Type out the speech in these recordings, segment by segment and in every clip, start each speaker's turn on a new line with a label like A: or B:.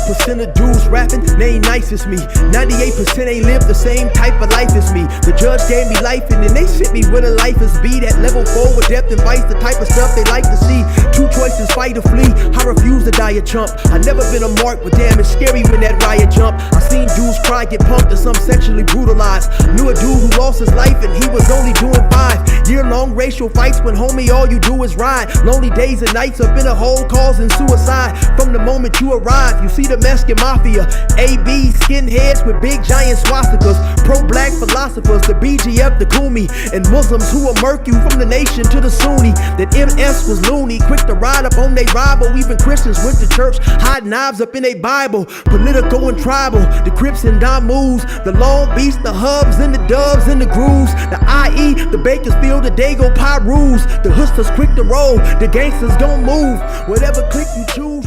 A: 1% of dudes rapping, they ain't nice as me. 98% ain't live the same type of life as me. The judge gave me life and then they sent me where the life is be. That level 4 with depth and vice, the type of stuff they like to see. Two choices, fight or flee. I refuse to die a chump. I never been a mark, but damn, it's scary when that riot jump. I seen dudes cry, get punked, and some sexually brutalized. Knew a dude who lost his life and he was only doing 5 year-long racial fights when homie all you do is ride. Lonely days and nights up in a hole causing suicide. From the moment you arrive, you see the Mexican mafia, AB skinheads with big giant swastikas, pro-black philosophers, the BGF, the Kumi, and Muslims who will murk you from the nation to the Sunni. That MS was loony, quick to ride up on they rival. Even Christians went to church, hide knives up in they Bible. Political and tribal, the Crips and Damus, the Long Beach, the Hubs and the Dubs and the Grooves, the IE, the Bakersfield, the Dago Pyrus, the hustlers quick to roll, the gangsters gon' move, whatever clique you choose.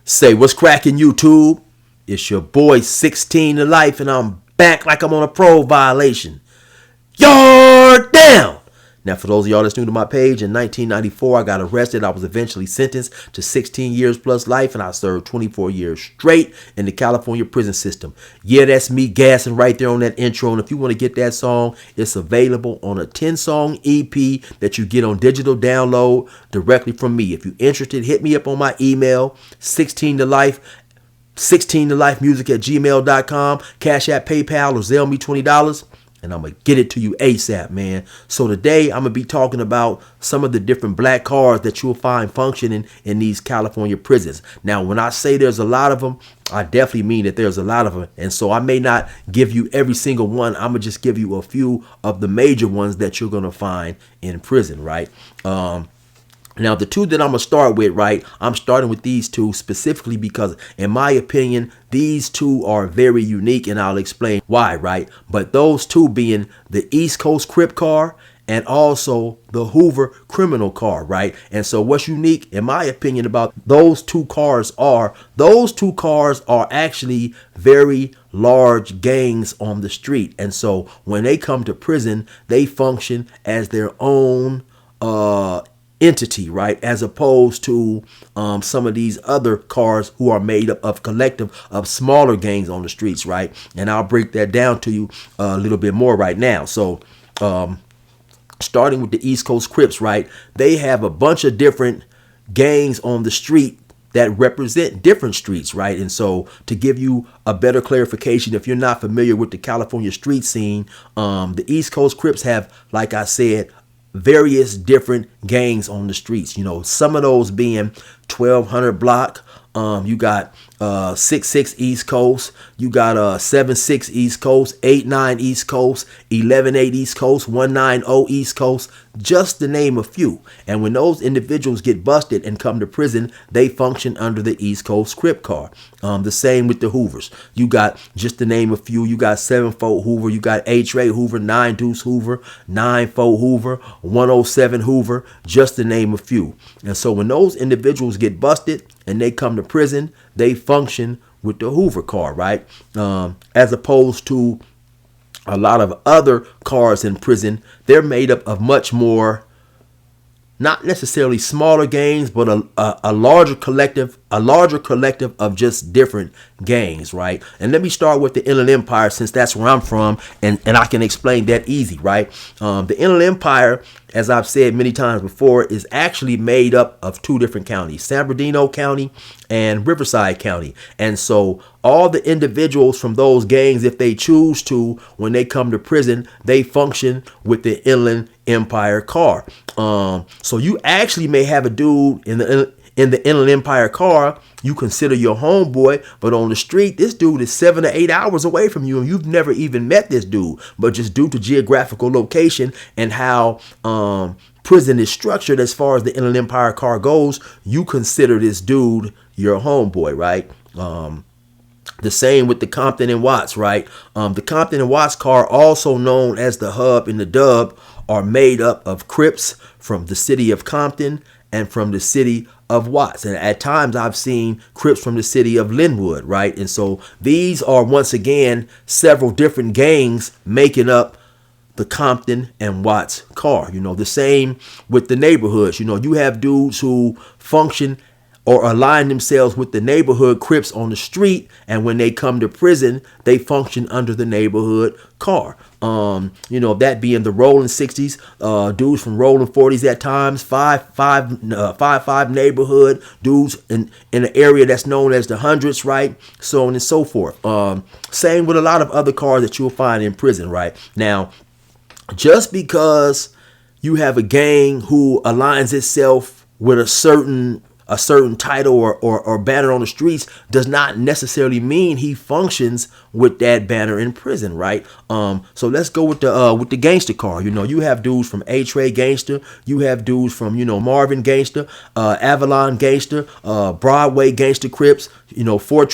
B: Say what's cracking, YouTube? It's your boy 16 to life, and I'm back like I'm on a parole violation. You're down. Now, for those of y'all that's new to my page, in 1994, I got arrested. I was eventually sentenced to 16 years plus life, and I served 24 years straight in the California prison system. Yeah, that's me gassing right there on that intro. And if you want to get that song, it's available on a 10-song EP that you get on digital download directly from me. If you're interested, hit me up on my email, 16tolife, 16tolifemusic@gmail.com, Cash App, PayPal, or Zelle me $20. And I'm going to get it to you ASAP, man. So today I'm going to be talking about some of the different black cars that you'll find functioning in these California prisons. Now, when I say there's a lot of them, I definitely mean that there's a lot of them. And so I may not give you every single one. I'm going to just give you a few of the major ones that you're going to find in prison, right? Now, the two that I'm going to start with, right, I'm starting with these two specifically because, in my opinion, these two are very unique, and I'll explain why, right? But those two being the East Coast Crip car and also the Hoover criminal car, right? And so what's unique, in my opinion, about those two cars are actually very large gangs on the street. And so when they come to prison, they function as their own entity, right, as opposed to some of these other cars who are made up of collective of smaller gangs on the streets, right? And I'll break that down to you a little bit more right now. So starting with the East Coast Crips, right, they have a bunch of different gangs on the street that represent different streets, right? And so to give you a better clarification, if you're not familiar with the California street scene, the East Coast Crips have, like I said, various different gangs on the streets. You know, some of those being 1200 block. You got 66 East Coast. You got 76 East Coast, 89 East Coast, 118 East Coast, 190 East Coast, just to name a few. And when those individuals get busted and come to prison, they function under the East Coast Crip car. The same with the Hoovers. You got, just to name a few, you got 7-4 Hoover, you got H-Ray Hoover, 9 Deuce Hoover, 9-4 Hoover, 107 Hoover, just to name a few. And so when those individuals get busted and they come to prison, they function with the Hoover car, right? As opposed to a lot of other cars in prison, they're made up of much more, not necessarily smaller gangs, but a larger collective of just different gangs, right? And let me start with the Inland Empire, since that's where I'm from, and I can explain that easy, right? The Inland Empire, as I've said many times before, is actually made up of two different counties, San Bernardino County and Riverside County. And so all the individuals from those gangs, if they choose to, when they come to prison, they function with the Inland Empire car. So you actually may have a dude in the Inland Empire car you consider your homeboy, but on the street, this dude is 7 to 8 hours away from you, and you've never even met this dude. But just due to geographical location and how prison is structured as far as the Inland Empire car goes, you consider this dude your homeboy, right? The same with the Compton and Watts, right? The Compton and Watts car, also known as the Hub and the Dub, are made up of Crips from the city of Compton and from the city of Watts. And at times I've seen Crips from the city of Linwood, right? And so these are, once again, several different gangs making up the Compton and Watts car. You know, the same with the neighborhoods. You know, you have dudes who function or align themselves with the neighborhood Crips on the street, and when they come to prison, they function under the neighborhood car. That being the rolling 60s, dudes from rolling 40s at times, 5 neighborhood dudes in an area that's known as the hundreds, right? So on and so forth. Same with a lot of other cars that you'll find in prison, right? Now, just because you have a gang who aligns itself with a certain title or banner on the streets does not necessarily mean he functions with that banner in prison, right? So let's go with the gangster car. You have dudes from A-Tray Gangster, you have dudes from Marvin Gangster, Avalon Gangster, Broadway Gangster Crips, 4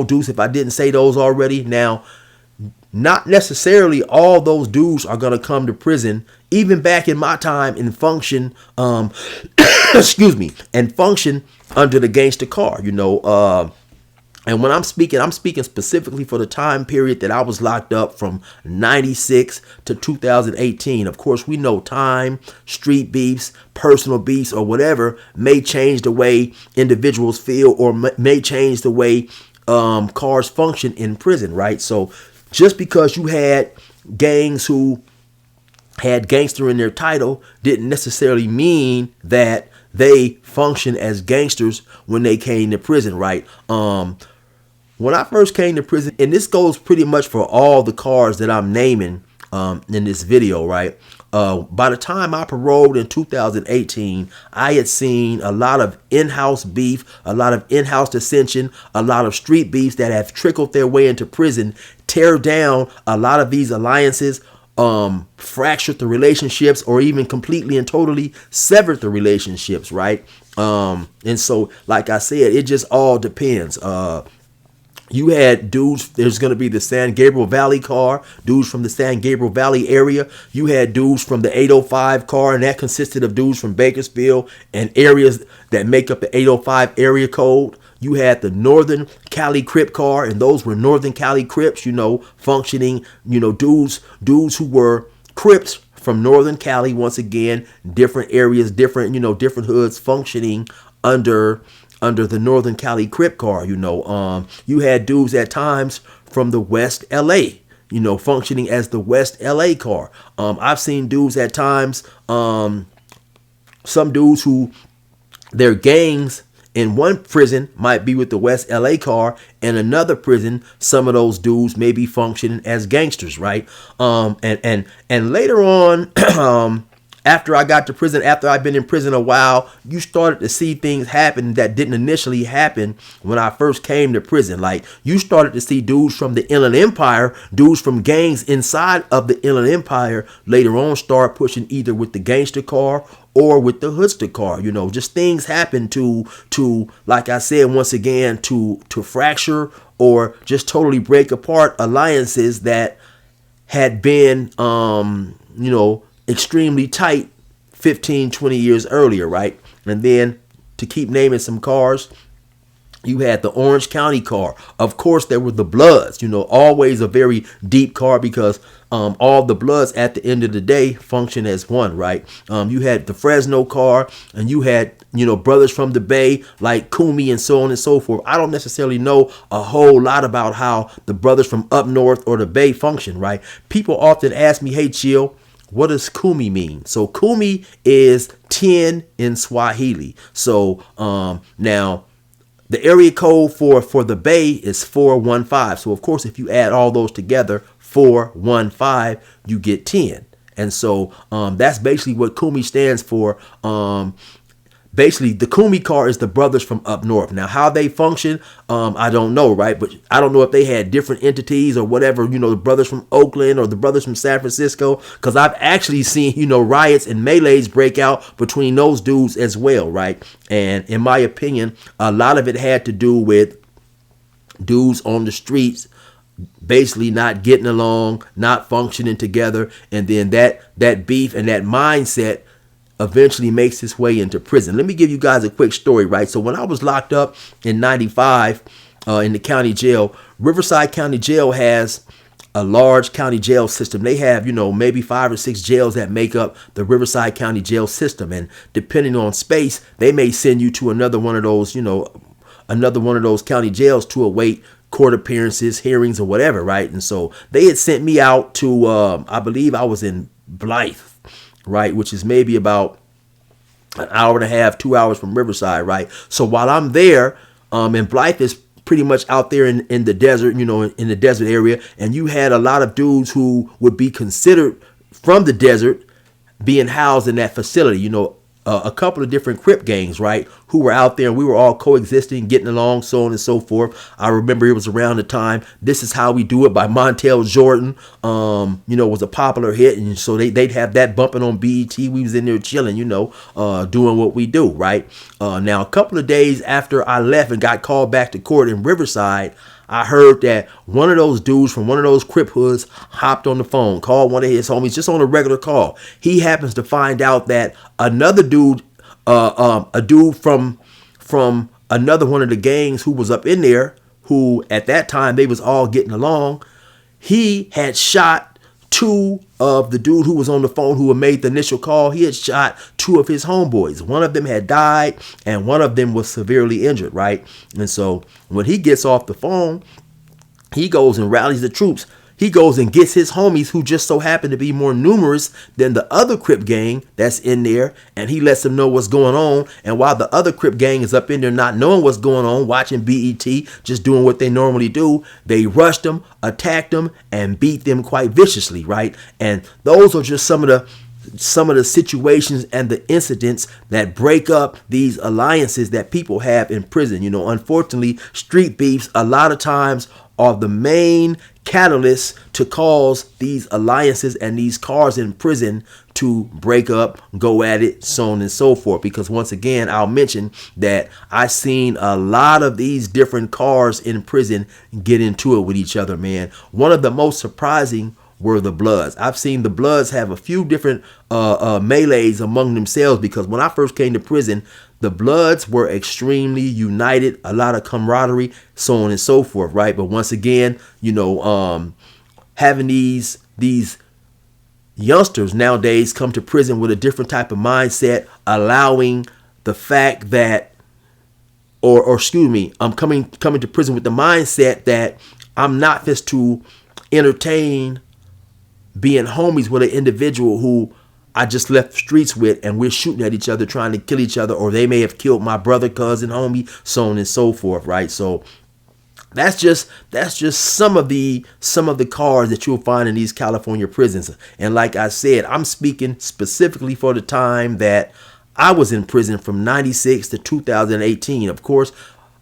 B: Deuce. If I didn't say those already, now. Not necessarily all those dudes are going to come to prison, even back in my time, and function, excuse me, and function under the gangster car, and when I'm speaking specifically for the time period that I was locked up from 96 to 2018. Of course, we know time, street beefs, personal beefs, or whatever may change the way individuals feel, or may change the way cars function in prison, right? So just because you had gangs who had gangster in their title didn't necessarily mean that they function as gangsters when they came to prison, right? When I first came to prison, and this goes pretty much for all the cars that I'm naming in this video, right? By the time I paroled in 2018, I had seen a lot of in-house beef, a lot of in-house dissension, a lot of street beefs that have trickled their way into prison, tear down a lot of these alliances, fractured the relationships, or even completely and totally severed the relationships, right? And so, like I said, it just all depends. You had dudes, there's going to be the San Gabriel Valley car, dudes from the San Gabriel Valley area. You had dudes from the 805 car, and that consisted of dudes from Bakersfield and areas that make up the 805 area code. You had the Northern Cali Crip car, and those were Northern Cali Crips, functioning, dudes who were Crips from Northern Cali. Once again, different areas, different hoods functioning under the Northern Cali Crip car. You had dudes at times from the West LA, functioning as the West LA car. I've seen dudes at times, some dudes who their gangs in one prison might be with the West LA car, and another prison, some of those dudes may be functioning as gangsters, right? And later on, after I got to prison, after I've been in prison a while, you started to see things happen that didn't initially happen when I first came to prison. Like, you started to see dudes from the Inland Empire, dudes from gangs inside of the Inland Empire, later on start pushing either with the gangster car or with the hoodster car. Just things happen to like I said, once again, to fracture or just totally break apart alliances that had been, extremely tight 15, 20 years earlier, right? And then, to keep naming some cars, you had the Orange County car. Of course, there were the Bloods, always a very deep car, because all the Bloods at the end of the day function as one, right? You had the Fresno car, and you had, brothers from the Bay like Kumi and so on and so forth. I don't necessarily know a whole lot about how the brothers from up north or the Bay function, right? People often ask me, hey, Chill, what does Kumi mean? So Kumi is 10 in Swahili. So now the area code for the Bay is 415. So of course, if you add all those together, 415, you get 10. And so that's basically what Kumi stands for. Basically, the Kumi car is the brothers from up north. Now, how they function, I don't know, right? But I don't know if they had different entities or whatever, the brothers from Oakland or the brothers from San Francisco, because I've actually seen, riots and melees break out between those dudes as well, right? And in my opinion, a lot of it had to do with dudes on the streets basically not getting along, not functioning together, and then that beef and that mindset eventually makes its way into prison. Let me give you guys a quick story, right? So when I was locked up in 95 in the county jail, Riverside County Jail has a large county jail system. They have, maybe 5 or 6 jails that make up the Riverside County jail system. And depending on space, they may send you to another one of those, another one of those county jails to await court appearances, hearings, or whatever, right? And so they had sent me out to, I believe I was in Blythe, right, which is maybe about an hour and a half, 2 hours from Riverside, right? So while I'm there, and Blythe is pretty much out there in the desert, in the desert area, and you had a lot of dudes who would be considered from the desert being housed in that facility, a couple of different Crip gangs, right, who were out there, and we were all coexisting, getting along, so on and so forth. I remember it was around the time This Is How We Do It by Montel Jordan, was a popular hit, and so they'd have that bumping on BET. We was in there chilling, doing what we do, right? Now, a couple of days after I left and got called back to court in Riverside, I heard that one of those dudes from one of those Crip hoods hopped on the phone, called one of his homies just on a regular call. He happens to find out that another dude, a dude from another one of the gangs who was up in there, who at that time they was all getting along, he had shot 2 of the dude who was on the phone who had made the initial call. He had shot 2 of his homeboys. One of them had died and one of them was severely injured, right? And so when he gets off the phone, he goes and rallies the troops. He goes and gets his homies who just so happen to be more numerous than the other Crip gang that's in there, and he lets them know what's going on. And while the other Crip gang is up in there not knowing what's going on, watching BET, just doing what they normally do, they rushed them, attacked them, and beat them quite viciously, right? And those are just some of the situations and the incidents that break up these alliances that people have in prison. Unfortunately, street beefs a lot of times are the main catalysts to cause these alliances and these cars in prison to break up, go at it, so on and so forth. Because once again, I'll mention that I've seen a lot of these different cars in prison get into it with each other, man. One of the most surprising were the Bloods. I've seen the Bloods have a few different melees among themselves, because when I first came to prison, the Bloods were extremely united, a lot of camaraderie, so on and so forth, right? But once again, having these youngsters nowadays come to prison with a different type of mindset, allowing the fact that, or excuse me, I'm coming to prison with the mindset that I'm not just to entertain being homies with an individual who I just left the streets with, and we're shooting at each other, trying to kill each other, or they may have killed my brother, cousin, homie, so on and so forth, right? So that's just some of the cars that you'll find in these California prisons. And like I said, I'm speaking specifically for the time that I was in prison from 96 to 2018. Of course,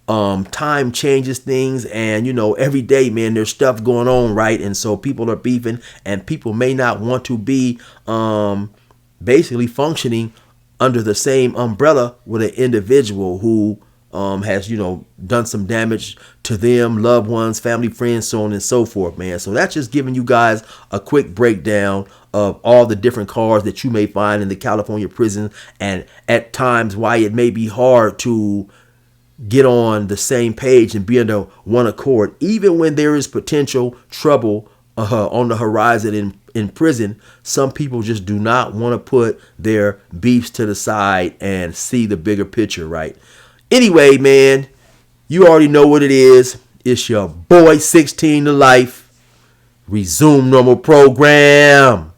B: time changes things, and every day, man, there's stuff going on, right? And so people are beefing, and people may not want to be basically functioning under the same umbrella with an individual who has done some damage to them, loved ones, family, friends, so on and so forth, man. So that's just giving you guys a quick breakdown of all the different cars that you may find in the California prison, and at times why it may be hard to get on the same page and be under one accord, even when there is potential trouble on the horizon in prison. Some people just do not want to put their beefs to the side and see the bigger picture, right? Anyway, man, you already know what it is. It's your boy 16 to life. Resume normal program.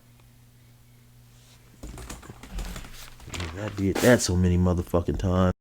B: I did that so many motherfucking times.